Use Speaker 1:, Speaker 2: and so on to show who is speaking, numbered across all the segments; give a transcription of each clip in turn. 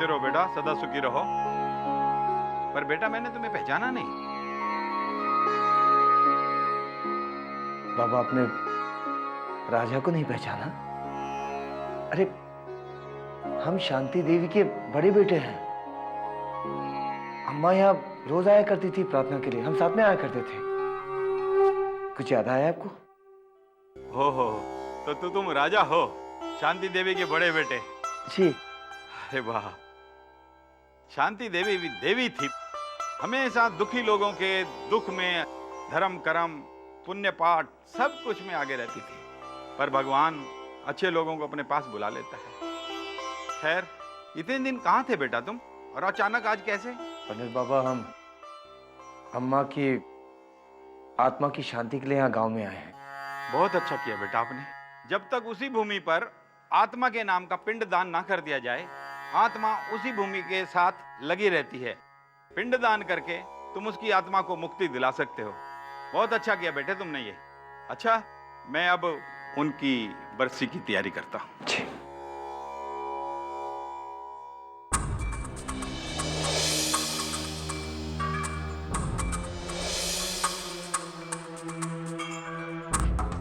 Speaker 1: रहो बेटा, सदा सुखी रहो। पर बेटा मैंने तुम्हें पहचाना नहीं।
Speaker 2: बाबा आपने राजा को नहीं पहचाना? अरे हम शांति देवी के बड़े बेटे हैं। अम्मा यहाँ रोज आया करती थी प्रार्थना के लिए, हम साथ में आया करते थे। कुछ याद आया आपको?
Speaker 1: हो तो तुम राजा हो, शांति देवी के बड़े बेटे?
Speaker 2: जी।
Speaker 1: अरे वाह, शांति देवी भी देवी थी। हमेशा दुखी लोगों के दुख में धर्म कर्म पुण्य पाठ सब कुछ में आगे रहती थी। पर भगवान अच्छे लोगों को अपने पास बुला लेता है। खैर, इतने दिन कहाँ थे बेटा तुम, और अचानक आज कैसे?
Speaker 2: पंडित बाबा, हम अम्मा की आत्मा की शांति के लिए यहाँ गांव में आए हैं।
Speaker 1: बहुत अच्छा किया बेटा आपने। जब तक उसी भूमि पर आत्मा के नाम का पिंड दान ना कर दिया जाए, आत्मा उसी भूमि के साथ लगी रहती है। पिंड दान करके तुम उसकी आत्मा को मुक्ति दिला सकते हो। बहुत अच्छा किया बेटे तुमने ये। अच्छा, मैं अब उनकी बरसी की तैयारी करता हूँ।
Speaker 2: जी।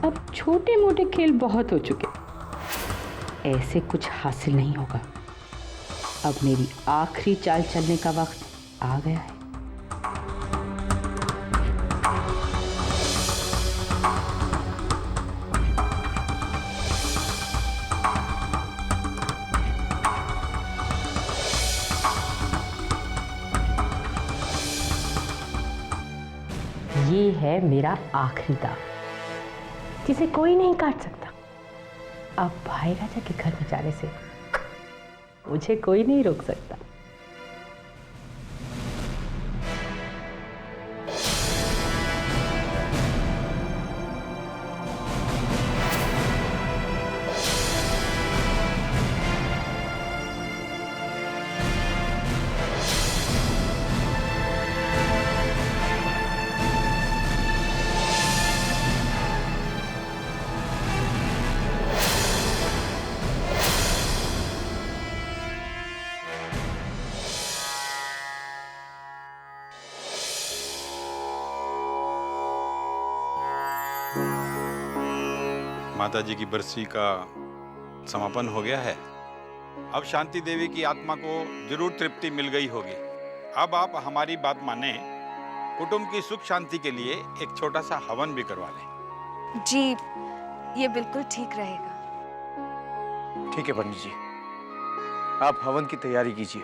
Speaker 3: अब छोटे मोटे खेल बहुत हो चुके, ऐसे कुछ हासिल नहीं होगा। अब मेरी आखिरी चाल चलने का वक्त आ गया है। ये है मेरा आखिरी दाव, जिसे कोई नहीं काट सकता। अब भाई राजा के घर में जाने से मुझे कोई नहीं रोक सकता।
Speaker 1: माता जी की बरसी का समापन हो गया है। अब शांति देवी की आत्मा को जरूर तृप्ति मिल गई होगी। अब आप हमारी बात माने, कुटुंब की सुख शांति के लिए एक छोटा सा हवन भी करवा लें।
Speaker 4: जी, ये बिल्कुल ठीक रहेगा।
Speaker 2: ठीक है पंडित जी, आप हवन की तैयारी कीजिए।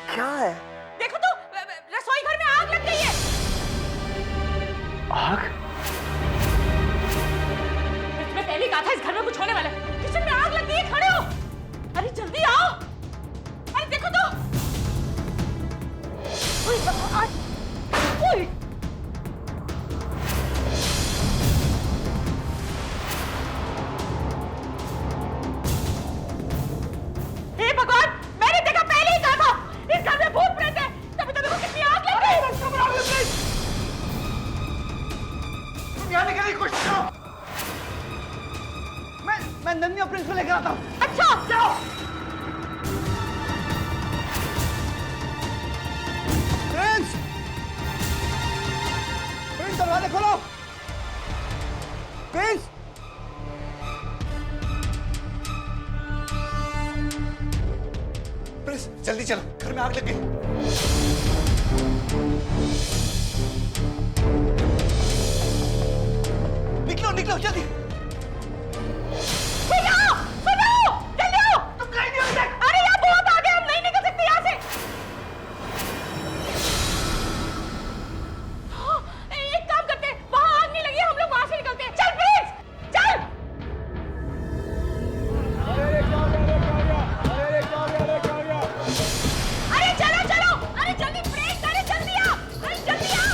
Speaker 2: क्या है?
Speaker 5: देखो तो, रसोई घर में आग लग गई है।
Speaker 2: आग?
Speaker 5: मैं पहले कहा था इस घर में कुछ होने वाला है। किचन में आग लग गई है, खड़े हो। अरे जल्दी आओ। अरे देखो तो। ओए, हे भगवान, मैंने देखा, पहले ही कहा था इस घर में भूत प्रेत है। तभी तो देखो कितनी आग लग गई।
Speaker 2: तुम यहाँ निकलने की कोशिश करो। मैं नन्ही और प्रिंस को लेकर आता हूँ।
Speaker 5: अच्छा, जाओ।
Speaker 2: प्रिंस! प्रिंस, दरवाजे खोलो। प्रिंस! प्रिंस, जल्दी चलो, घर में आग लग गई। निकलो निकलो जल्दी।
Speaker 5: सुनो, सुनो, जल्दी आओ। तुम कहीं नहीं हो सकते। अरे यहाँ बहुत आगे, हम नहीं निकल सकते यहाँ से। हाँ, एक काम करते हैं, वहाँ आग नहीं लगी, हम लोग वहाँ से निकलते हैं। चल प्लीज, चल। अरे चलो चलो, अरे जल्दी ब्रेक, अरे जल्दी आ, अरे जल्दी आ।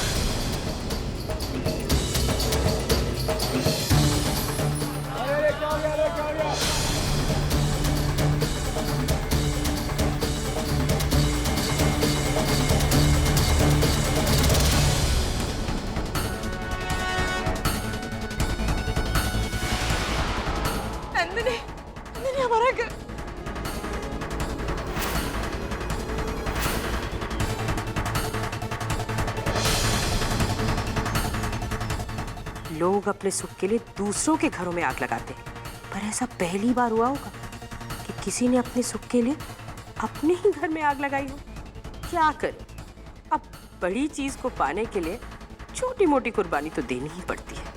Speaker 6: लोग अपने सुख के लिए दूसरों के घरों में आग लगाते हैं, पर ऐसा पहली बार हुआ होगा कि किसी ने अपने सुख के लिए अपने ही घर में आग लगाई हो। क्या करें, अब बड़ी चीज को पाने के लिए छोटी मोटी कुर्बानी तो देनी ही पड़ती है।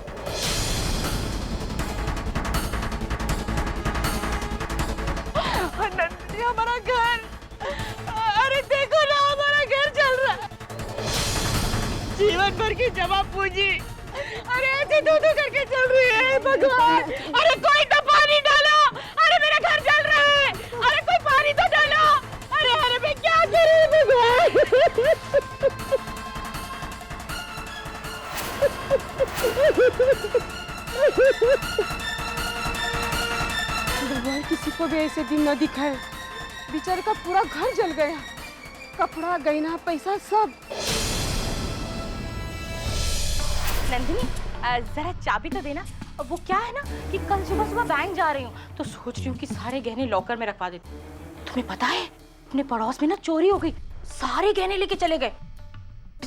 Speaker 5: नंदिनी, हमारा घर, अरे देखो ना, हमारा घर चल रहा है। जीवन भर की जमा पूंजी अरे ऐसे दो करके चल रही है। भगवान, अरे कोई तो पानी डालो, अरे मेरा घर जल रहा है, अरे कोई पानी तो डालो। अरे मैं क्या करूं भगवान। भगवान किसी को भी ऐसे दिन न दिखाए। बेचारे का पूरा घर जल गया, कपड़ा गहना पैसा सब। नंदिनी, जरा चाबी तो देना। वो क्या है ना कि कल सुबह सुबह बैंक जा रही हूँ तो सोच रही हूँ कि सारे गहने लॉकर में रखवा देती हूँ। तुम्हें पता है अपने पड़ोस में ना चोरी हो गई, सारे गहने लेके चले गए।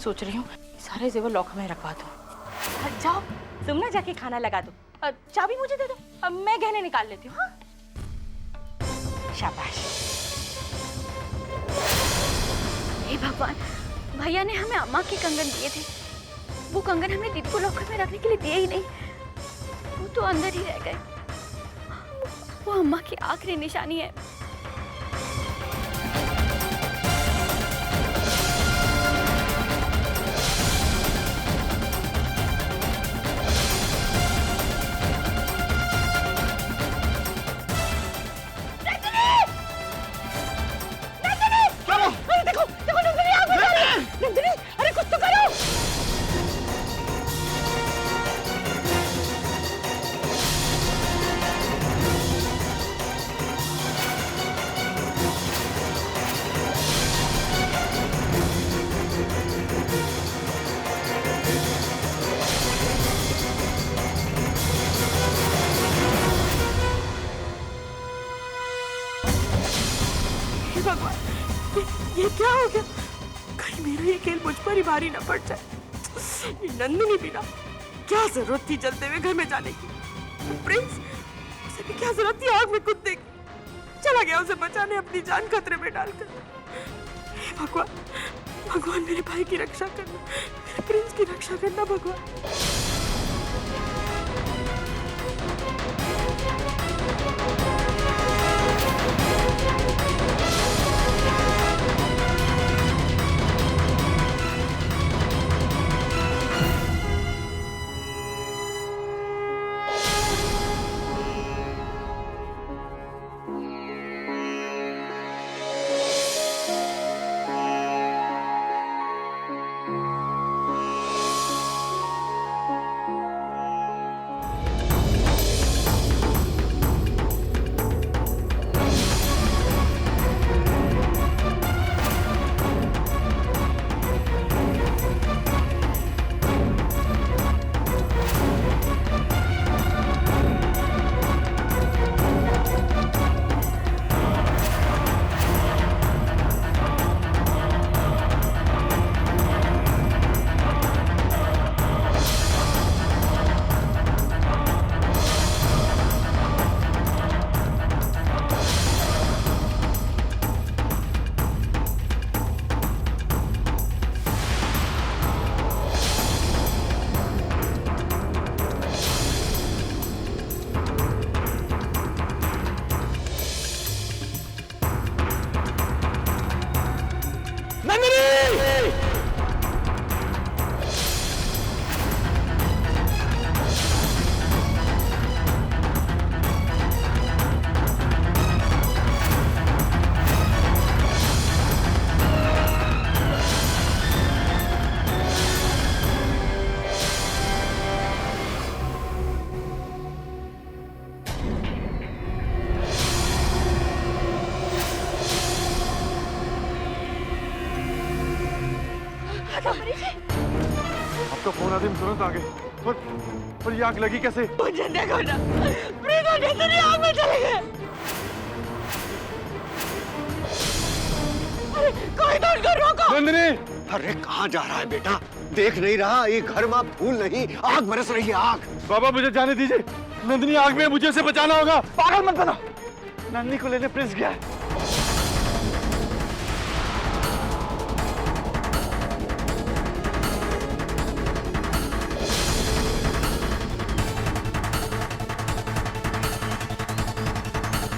Speaker 5: सोच रही हूँ सारे जेवर लॉकर में रखवा दूँ। जाओ तुम ना जाके खाना लगा दो, चाबी मुझे दे दो, अब मैं गहने निकाल लेती हूँ। हाँ, शाबाश।
Speaker 7: हे भगवान, भैया ने हमें अम्मा के कंगन दिए थे, वो कंगन हमने दीदी को लॉकर में रखने के लिए दिए ही नहीं, वो तो अंदर ही रह गए। वो अम्मा की आखिरी निशानी है।
Speaker 6: भगवान, ये क्या हो गया? कहीं मेरा ये खेल मुझ पर ही भारी न पड़ जाए। ये नंदिनी भी ना, क्या जरूरत थी चलते हुए घर में जाने की? प्रिंस, उसे भी क्या जरूरत थी आग में कूदने की? चला गया उसे बचाने, अपनी जान खतरे में डालकर। हे भगवान, भगवान मेरे भाई की रक्षा करना, मेरे प्रिंस की रक्षा करना भगवान।
Speaker 8: आपका फोन आते हम तुरंत आ गए। पर ये आग लगी कैसे?
Speaker 5: मुझे देखो ना, प्रीत और नंदिनी आग में चले गए। अरे कोई तो उनको रोको।
Speaker 8: नंदिनी!
Speaker 9: अरे कहाँ जा रहा है बेटा? देख नहीं रहा, ये घर मां फूल नहीं आग बरस रही है, आग।
Speaker 8: बाबा मुझे जाने दीजिए, नंदिनी आग में, मुझे उसे बचाना होगा। पागल मत बनो, नंदिनी को लेने प्रिंस गया है।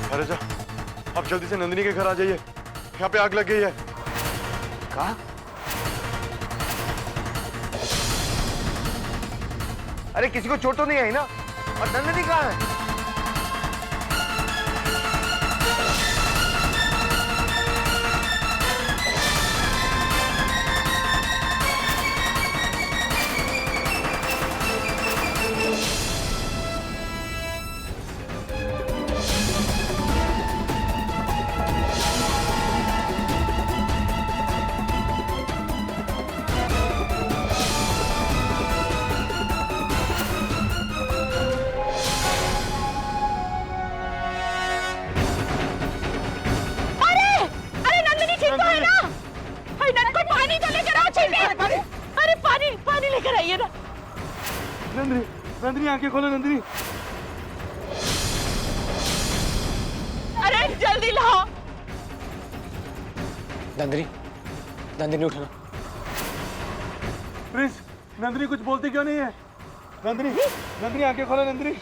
Speaker 8: अरे जा, आप जल्दी से नंदिनी के घर आ जाइए, यहाँ पे आग लग गई है।
Speaker 2: कहा? अरे किसी को चोट तो नहीं आई ना? और नंदिनी कहाँ है?
Speaker 8: नंदिनी, नंदिनी आंखें खोलो नंदिनी।
Speaker 6: अरे जल्दी लाओ।
Speaker 9: नंदिनी, नंदिनी उठना।
Speaker 8: प्रिंस, नंदिनी कुछ बोलती क्यों नहीं है? नंदिनी, नंदिनी आंखें खोलो नंदिनी।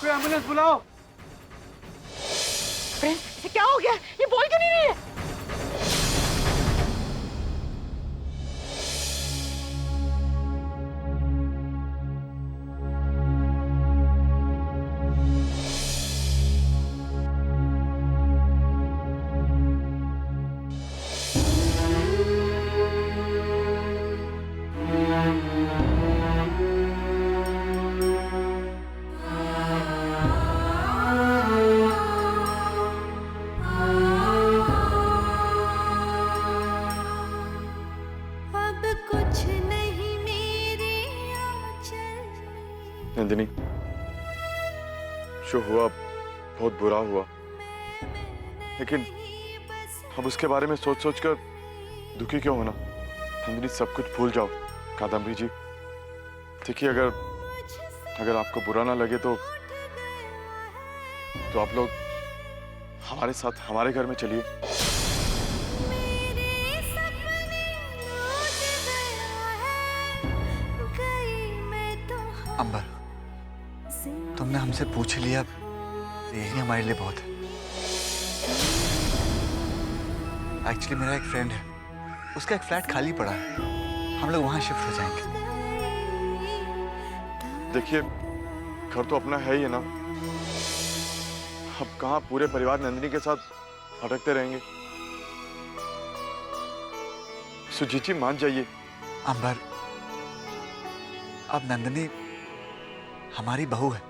Speaker 8: कोई एम्बुलेंस बुलाओ।
Speaker 6: प्रिंस, इसे क्या हो गया? ये बोल क्यों नहीं रही है?
Speaker 8: नंदिनी, जो हुआ बहुत बुरा हुआ, लेकिन अब उसके बारे में सोच सोच कर दुखी क्यों होना? नंदिनी, सब कुछ भूल जाओ। कादम्बरी जी, देखिए, अगर आपको बुरा ना लगे तो आप लोग हमारे साथ हमारे घर में चलिए।
Speaker 10: अंबर, तुमने हमसे पूछ लिया, यही हमारे लिए बहुत है। एक्चुअली मेरा एक फ्रेंड है, उसका एक फ्लैट खाली पड़ा है, हम लोग वहां शिफ्ट हो जाएंगे।
Speaker 8: देखिए, घर तो अपना है ही है ना, अब कहाँ पूरे परिवार नंदिनी के साथ भटकते रहेंगे? सुजीत जी, मान जाइए।
Speaker 10: अंबर, अब नंदिनी हमारी बहू है,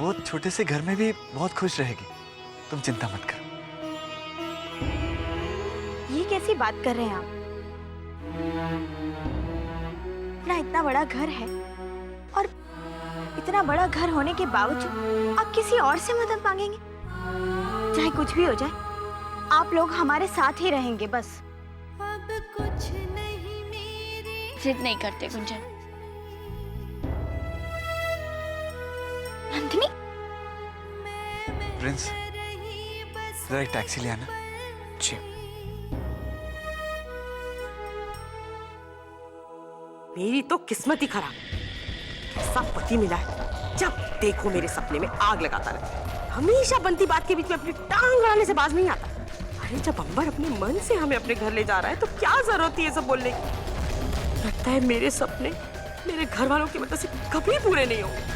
Speaker 10: वो छोटे से घर में भी बहुत खुश रहेगी, तुम चिंता मत कर।
Speaker 7: ये कैसी बात कर रहे हैं आप? अपना इतना बड़ा घर है और इतना बड़ा घर होने के बावजूद आप किसी और से मदद मांगेंगे? चाहे कुछ भी हो जाए, आप लोग हमारे साथ ही रहेंगे बस।
Speaker 11: अब कुछ नहीं मेरी जिद नहीं करते गुंजन।
Speaker 7: नंदिनी,
Speaker 10: प्रिंस, जरा एक टैक्सी ले आना।
Speaker 2: जी।
Speaker 6: मेरी तो किस्मत ही खराब, ऐसा पति मिला है जब देखो मेरे सपने में आग लगाता रहता है। हमेशा बनती बात के बीच में अपनी टांग अड़ाने से बाज नहीं आता। अरे जब अंबर अपने मन से हमें अपने घर ले जा रहा है तो क्या जरूरत थी ये सब बोलने की? लगता है मेरे सपने मेरे घर वालों की वजह से कभी पूरे नहीं होंगे।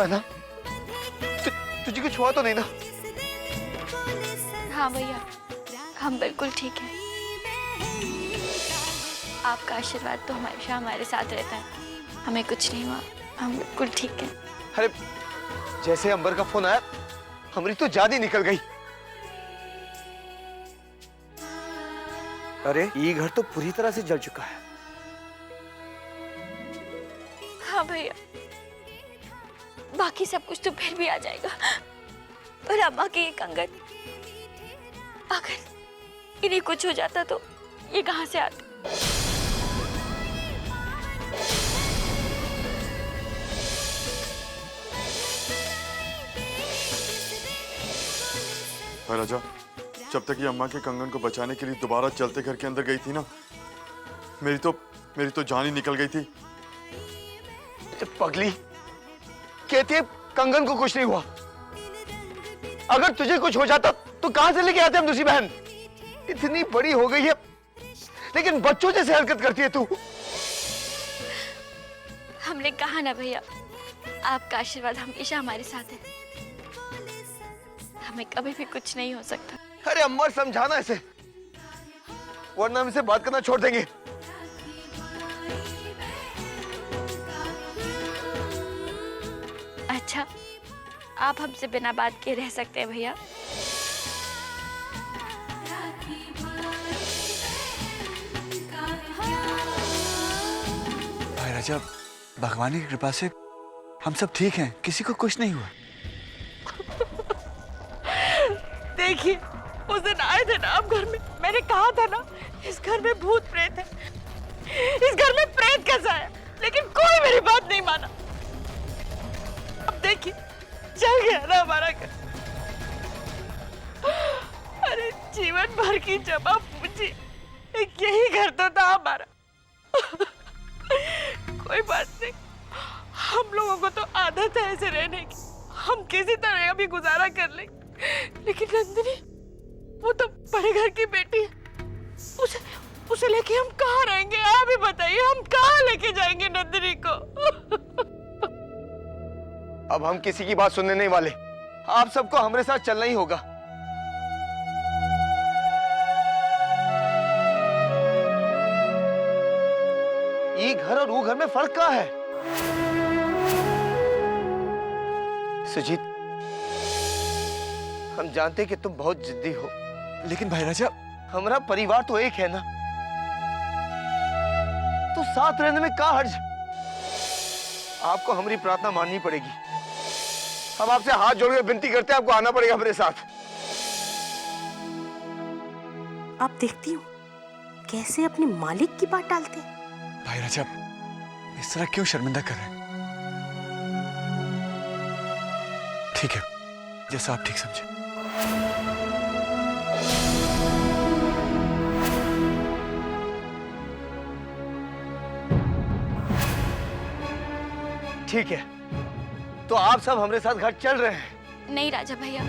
Speaker 9: तो है ना? तुझे कुछ हुआ तो नहीं ना?
Speaker 7: हाँ भैया, हम बिल्कुल ठीक हैं। आपका आशीर्वाद तो हमेशा हमारे साथ रहता है। हमें कुछ नहीं हुआ, हम बिल्कुल ठीक हैं।
Speaker 9: अरे जैसे अंबर का फोन आया, हमारी तो जान ही निकल गई। अरे ये घर तो पूरी तरह से जल चुका है।
Speaker 7: हाँ भैया, बाकी सब कुछ तो फिर भी आ जाएगा, पर अम्मा के ये कंगन, अगर इन्हें कुछ हो जाता तो ये कहाँ से आते?
Speaker 8: राजा, जब तक ये अम्मा के कंगन को बचाने के लिए दोबारा चलते घर के अंदर गई थी ना, मेरी तो जान ही निकल गई थी।
Speaker 9: पगली, कहती है कंगन को कुछ नहीं हुआ। अगर तुझे कुछ हो जाता तो कहां से लेके आते हम दूसरी बहन? इतनी बड़ी हो गई है, लेकिन बच्चों जैसे हरकत करती है तू।
Speaker 7: हमने कहा ना भैया, आपका आशीर्वाद हमेशा हमारे साथ है, हमें कभी भी कुछ नहीं हो सकता।
Speaker 9: अरे अम्मा, समझाना इसे, वरना हम इसे बात करना छोड़ देंगे।
Speaker 7: अच्छा, आप हमसे बिना बात किए रह सकते हैं भैया?
Speaker 10: भाई राजा, भगवान की कृपा से हम सब ठीक हैं, किसी को कुछ नहीं हुआ।
Speaker 6: देखिए, उस दिन आए थे ना आप घर में, मैंने कहा था ना इस घर में भूत प्रेत है, इस घर में प्रेत कैसा है, लेकिन कोई मेरी बात नहीं माना। अब देखिए, चल गया ना हमारा घर। अरे जीवन भर की जमा पूंजी, यही घर तो था हमारा। कोई बात नहीं, हम लोगों को तो आदत है ऐसे रहने की, हम किसी तरह अभी गुजारा कर लेंगे। लेकिन नंदिनी, वो तो बड़े घर की बेटी है, उसे लेके हम कहाँ रहेंगे? आप ही बताइए, हम कहाँ लेके जाएंगे नंदिनी को?
Speaker 9: अब हम किसी की बात सुनने नहीं वाले, आप सबको हमारे साथ चलना ही होगा। ये घर और वो घर में फर्क क्या है? सुजीत, हम जानते कि तुम बहुत जिद्दी हो,
Speaker 10: लेकिन भाई राजा,
Speaker 9: हमारा परिवार तो एक है ना, तो साथ रहने में क्या हर्ज? आपको हमारी प्रार्थना माननी पड़ेगी। हम आपसे हाथ जोड़कर विनती करते हैं, आपको आना पड़ेगा मेरे साथ।
Speaker 6: आप देखती हो कैसे अपने मालिक की बात टालते हैं।
Speaker 10: भाई राजा, इस तरह क्यों शर्मिंदा कर रहे हैं? ठीक है, जैसा आप ठीक समझे।
Speaker 9: ठीक है, तो आप सब हमारे साथ घर चल रहे हैं?
Speaker 7: नहीं राजा भैया,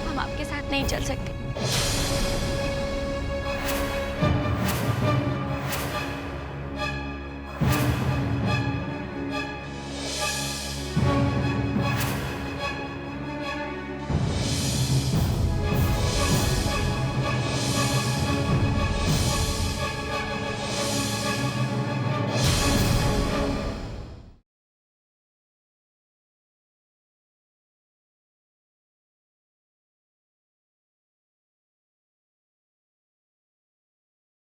Speaker 7: हम आपके साथ नहीं चल सकते।